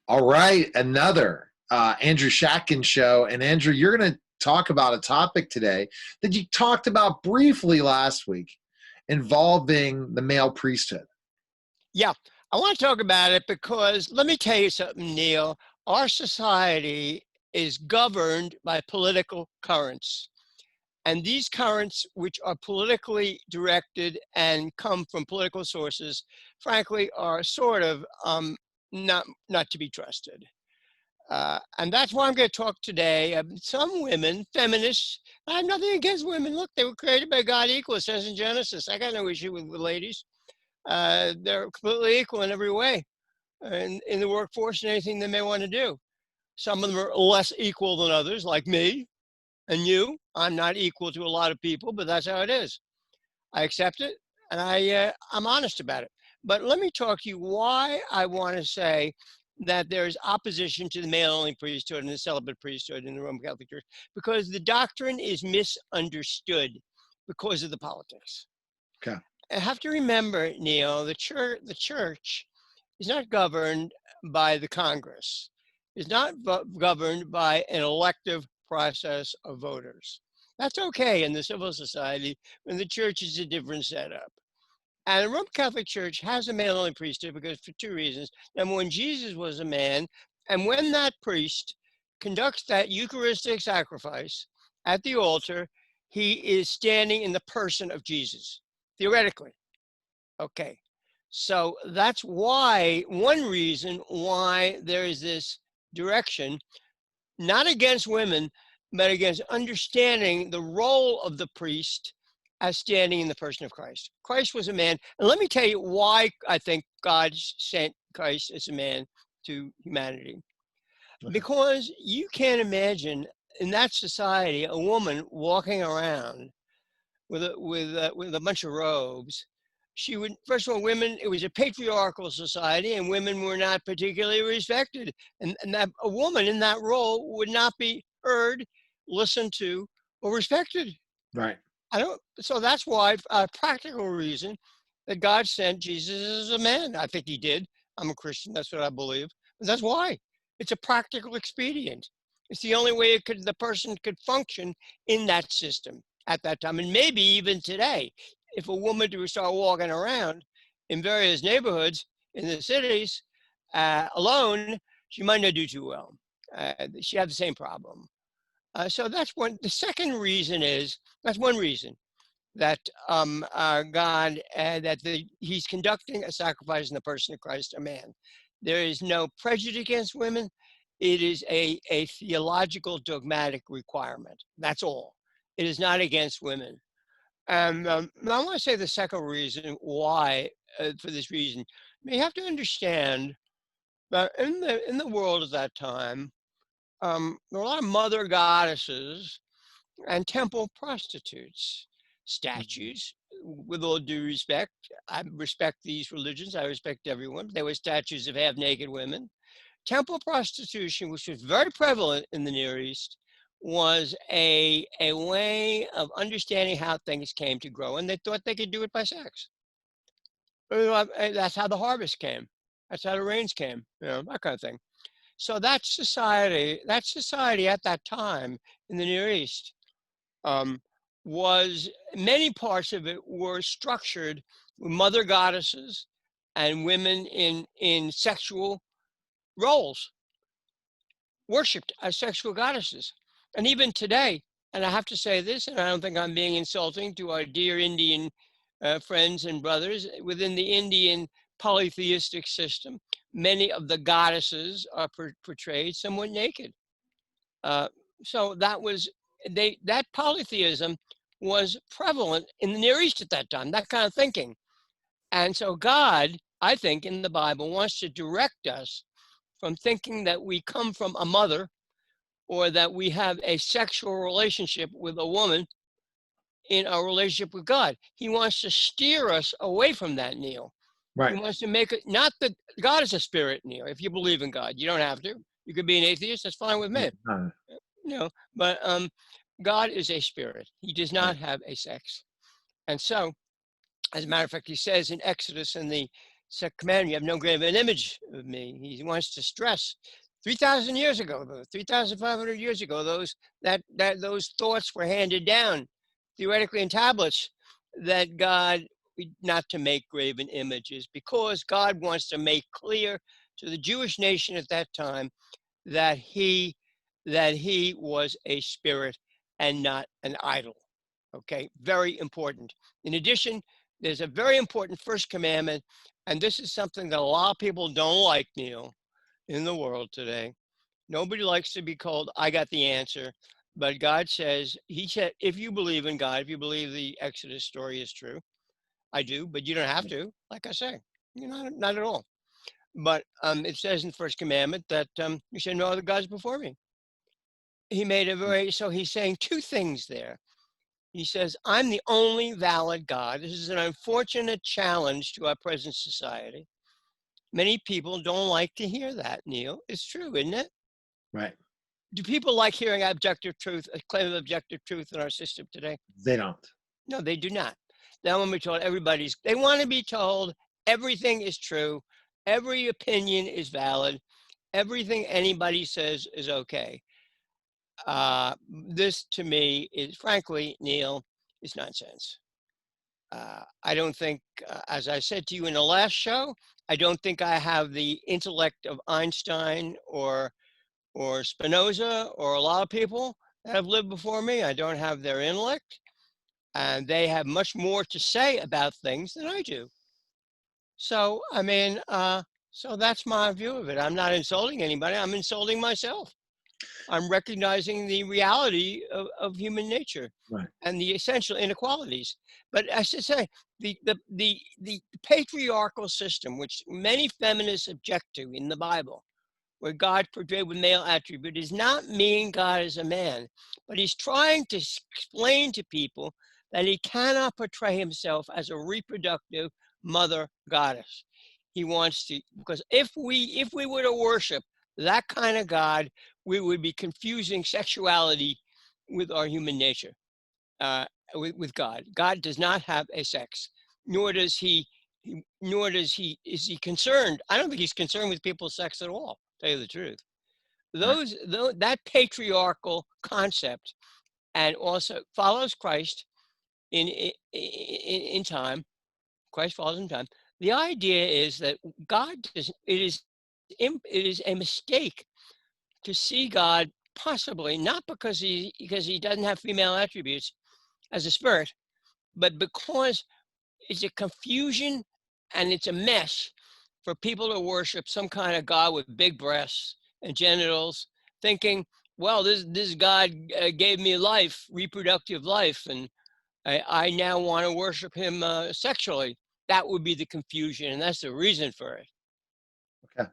All right, another Andrew Schatkin show. And Andrew, you're going to talk about a topic today that you talked about briefly last week involving the male priesthood. Yeah, I want to talk about it because let me tell you something, Neil. Our society is governed by political currents. And these currents, which are politically directed and come from political sources, frankly, are sort of not to be trusted. And that's why I'm going to talk today. Some women, feminists, I have nothing against women. Look, they were created by God equal, it says in Genesis. I got no issue with the ladies. They're completely equal in every way in the workforce and anything they may want to do. Some of them are less equal than others, like me and you. I'm not equal to a lot of people, but that's how it is. I accept it, and I'm honest about it. But let me talk to you why I want to say that there's opposition to the male-only priesthood and the celibate priesthood in the Roman Catholic Church, because the doctrine is misunderstood because of the politics. Okay. I have to remember, Neil, the church is not governed by the Congress. It's not governed by an elective process of voters. That's okay in the civil society when the church is a different setup. And the Roman Catholic Church has a male-only priesthood because for two reasons. Number one, Jesus was a man, and when that priest conducts that Eucharistic sacrifice at the altar, he is standing in the person of Jesus, theoretically. Okay. So that's why, one reason why there is this direction, not against women, but against understanding the role of the priest as standing in the person of Christ. Christ was a man. And let me tell you why I think God sent Christ as a man to humanity. Okay. Because you can't imagine in that society a woman walking around with a bunch of robes. She would, first of all, women, it was a patriarchal society and women were not particularly respected. And that a woman in that role would not be heard, listened to, or respected. Right. So that's why, a practical reason that God sent Jesus as a man. I think he did. I'm a Christian, that's what I believe. But that's why. It's a practical expedient. It's the only way the person could function in that system at that time. And maybe even today, if a woman were to start walking around in various neighborhoods in the cities alone, she might not do too well. She had the same problem. So that's one. The second reason is, that's one reason that God, he's conducting a sacrifice in the person of Christ, a man. There is no prejudice against women. It is a theological dogmatic requirement. That's all. It is not against women. And I want to say the second reason why, for this reason, you have to understand that in the world at that time, there were a lot of mother goddesses and temple prostitutes, statues. With all due respect, I respect these religions. I respect everyone. There were statues of half-naked women. Temple prostitution, which was very prevalent in the Near East, was a way of understanding how things came to grow, and they thought they could do it by sex. That's how the harvest came. That's how the rains came, that kind of thing. So that society at that time in the Near East was, many parts of it were structured with mother goddesses and women in sexual roles, worshipped as sexual goddesses. And even today, and I have to say this, and I don't think I'm being insulting to our dear Indian friends and brothers, within the Indian polytheistic system, many of the goddesses are portrayed somewhat naked. So that polytheism was prevalent in the Near East at that time, that kind of thinking. And so God, I think, in the Bible, wants to direct us from thinking that we come from a mother or that we have a sexual relationship with a woman in our relationship with God. He wants to steer us away from that, Neil. He Right. wants to make it, not that God is a spirit, Neil. If you believe in God, you don't have to. You could be an atheist, that's fine with me. But God is a spirit. He does not Right. have a sex. And so, as a matter of fact, he says in Exodus, in the Second commandment, you have no graven image of me. He wants to stress 3,000 years ago, 3,500 years ago, those thoughts were handed down theoretically in tablets that God not to make graven images, because God wants to make clear to the Jewish nation at that time that he was a spirit and not an idol. Okay, very important. In addition, there's a very important first commandment, and this is something that a lot of people don't like, Neil, in the world today. Nobody likes to be called, I got the answer. But God says, he said, if you believe in God, if you believe the Exodus story is true, I do, but you don't have to, like I say, not at all. But it says in the first commandment that you should no other gods before me. So he's saying two things there. He says, I'm the only valid God. This is an unfortunate challenge to our present society. Many people don't like to hear that, Neil. It's true, isn't it? Right. Do people like hearing objective truth, a claim of objective truth in our system today? They don't. No, they do not. They want to be told they want to be told everything is true, every opinion is valid, everything anybody says is okay. This to me is, frankly, Neil, is nonsense. I don't think, as I said to you in the last show, I don't think I have the intellect of Einstein or Spinoza or a lot of people that have lived before me. I don't have their intellect, and they have much more to say about things than I do. So, I mean, so that's my view of it. I'm not insulting anybody. I'm insulting myself. I'm recognizing the reality of human nature, Right. and the essential inequalities. But I should say, the patriarchal system, which many feminists object to in the Bible, where God portrayed with male attribute, does not mean God is a man, but he's trying to explain to people that he cannot portray himself as a reproductive mother goddess. He wants to, because if we were to worship that kind of God, we would be confusing sexuality with our human nature, with God. God does not have a sex, nor does he is he concerned. I don't think he's concerned with people's sex at all, to tell you the truth. Right. That patriarchal concept, and also follows Christ in time. Christ follows in time. The idea is that God does, it is a mistake to see God possibly not because he doesn't have female attributes as a spirit, but because it's a confusion and it's a mess for people to worship some kind of God with big breasts and genitals, thinking, well, this God gave me life, reproductive life, and I now want to worship him sexually. That would be the confusion, and that's the reason for it. Okay.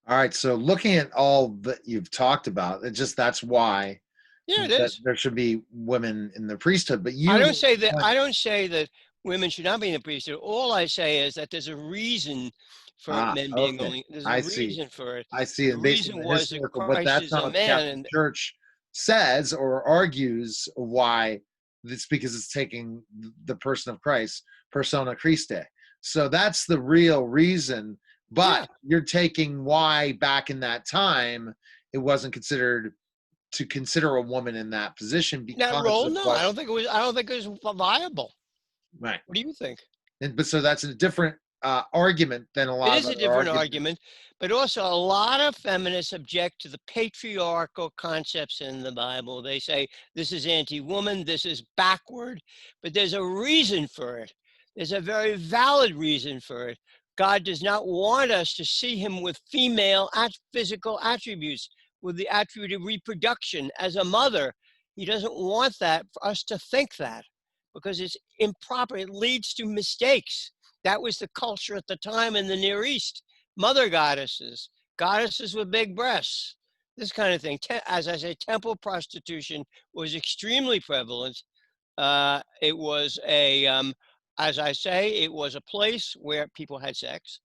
All right. So looking at all that you've talked about, that's why Yeah, it that is. there should be women in the priesthood. But I you don't say that. I don't say that women should not be in the priesthood. All I say is that there's a reason for men being okay. only. There's a I see. reason for it. I see. The And based on reason the was that historical, but Christ that's is not a what the man, Catholic and Church says or argues why. It's because it's taking the person of Christ, persona Christi. So that's the real reason. yeah, But you're taking why back in that time it wasn't considered to consider a woman in that position that because role. of No, I what. don't think it was. I don't think it was viable. Right. What do you think? But so that's a different argument than a It lot of is a other different arguments. argument, but also a lot of feminists object to the patriarchal concepts in the Bible. They say this is anti-woman, this is backward, but there's a reason for it. There's a very valid reason for it. God does not want us to see him with female physical attributes, with the attribute of reproduction as a mother. He doesn't want that for us to think that, because it's improper. It leads to mistakes. That was the culture at the time in the Near East. Mother goddesses, goddesses with big breasts, this kind of thing. As I say, temple prostitution was extremely prevalent. It was as I say, it was a place where people had sex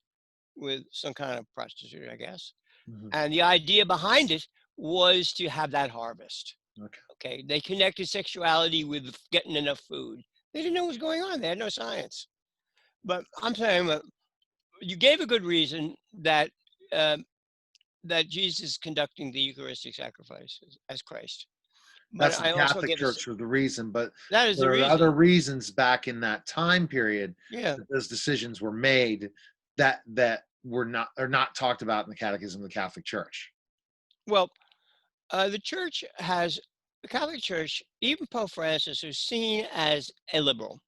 with some kind of prostitute, I guess. Mhm. And the idea behind it was to have that harvest. Okay. Okay. They connected sexuality with getting enough food. They didn't know what was going on. They had no science. But I'm saying that You gave a good reason that um, that Jesus is conducting the Eucharistic sacrifice as Christ. But That's the I also Catholic gave us Church for the reason, but that is the there are other reason. reasons back in that time period Yeah. that those decisions were made that were not are not talked about in the Catechism of the Catholic Church. Well, the church has the Catholic Church, even Pope Francis, who's seen as a liberal.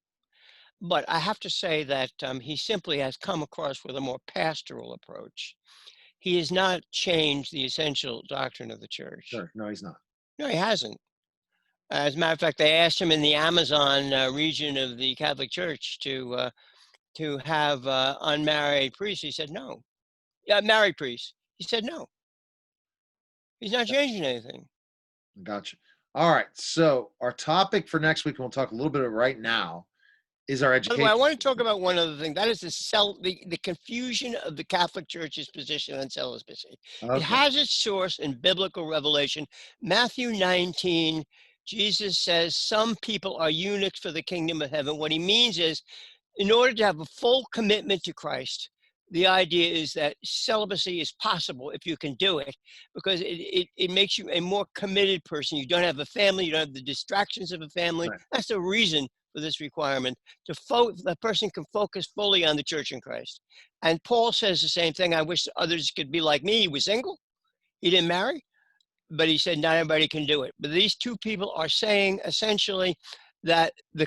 But I have to say that he simply has come across with a more pastoral approach. He has not changed the essential doctrine of the church. Sure. No, he's not. No, he hasn't. As a matter of fact, they asked him in the Amazon region of the Catholic Church to have unmarried priests. He said no. Yeah, married priests. He said no. He's not changing anything. Gotcha. All right. So our topic for next week, and we'll talk a little bit of right now, is our By the way, I education want to talk system. about one other thing. That is the confusion of the Catholic Church's position on celibacy. It Okay. has its source in biblical revelation. Matthew 19, Jesus says, some people are eunuchs for the kingdom of heaven. What he means is, in order to have a full commitment to Christ, the idea is that celibacy is possible if you can do it, because it makes you a more committed person. You don't have a family, you don't have the distractions of a family. Right. That's the reason for this requirement, the person can focus fully on the church in Christ. And Paul says the same thing. I wish others could be like me. He was single, he didn't marry, but he said not everybody can do it. But these two people are saying essentially that the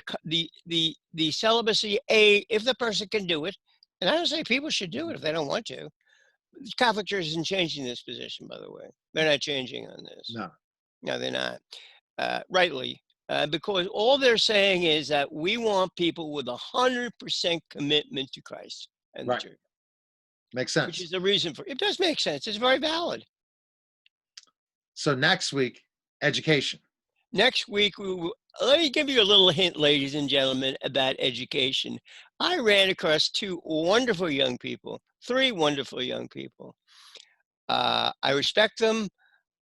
celibacy, if the person can do it, and I don't say people should do it if they don't want to. The Catholic Church isn't changing this position, by the way. They're not changing on this. No. No, they're not. Rightly, because all they're saying is that we want people with 100% commitment to Christ and the Right. church, Makes which sense. is the reason for it. It does make sense. It's very valid. So next week, education. Next week, let me give you a little hint, ladies and gentlemen, about education. I ran across two wonderful young people, three wonderful young people. I respect them.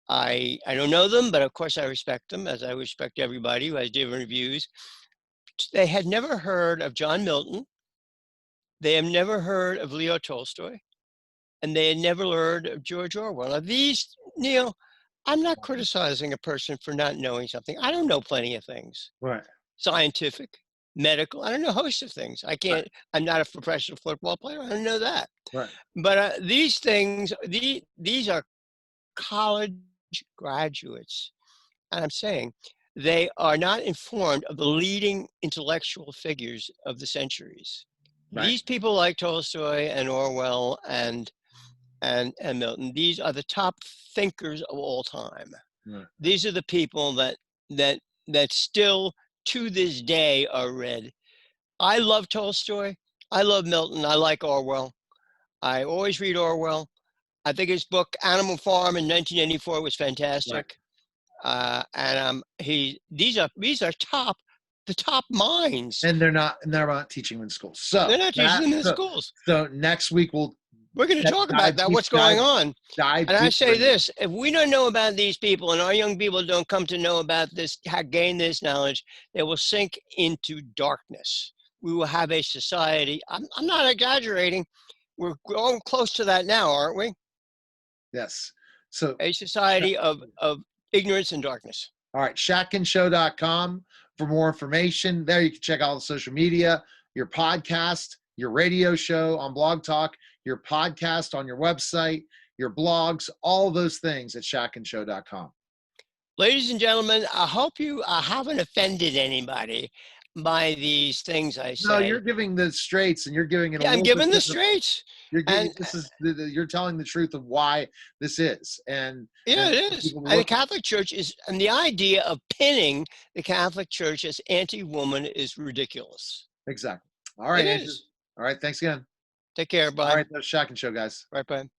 I don't know them, but of course I respect them, as I respect everybody who has different views. They had never heard of John Milton. They have never heard of Leo Tolstoy, and they had never heard of George Orwell. Now, these, Neil, I'm not criticizing a person for not knowing something. I don't know plenty of things, Right. scientific, medical. I don't know a host of things. I Right. can't. I'm not a professional football player. I don't know that. Right. But these things, these are college graduates, and I'm saying they are not informed of the leading intellectual figures of the centuries. Right. These people like Tolstoy and Orwell and Milton, these are the top thinkers of all time. Right. These are the people that still to this day are read. I love Tolstoy. I love Milton. I like Orwell. I always read Orwell. I think his book Animal Farm in 1984 was Right. fantastic. These are the top minds. And they're not teaching them in schools. They're So not teaching them in the schools. so next week we'll We're going to talk about that, what's dive going on. dive And I deeper say into this, if we don't know about these people and our young people don't come to know about this, gain this knowledge, they will sink into darkness. We will have a society, I'm not exaggerating, we're growing close to that now, aren't we? Yes. So A society of ignorance and darkness. all right, shatkinshow.com for more information. There you can check out all the social media, your podcast, your radio show on Blog Talk, your podcast on your website, your blogs, all those things at shatkinshow.com. Ladies and gentlemen, I hope I haven't offended anybody by these things I No, say. you're giving the straights, and you're giving it a Yeah, I'm little giving bit the different. straights. You're And giving you're telling the truth of why this is, and yeah, it for is. people to And the look at. Catholic Church and the idea of pinning the Catholic Church as anti-woman is ridiculous. Exactly. All right, It Andrew. is. All right, thanks again. Take care. All Bye. right, that's Shack and Show, guys. Right, bye.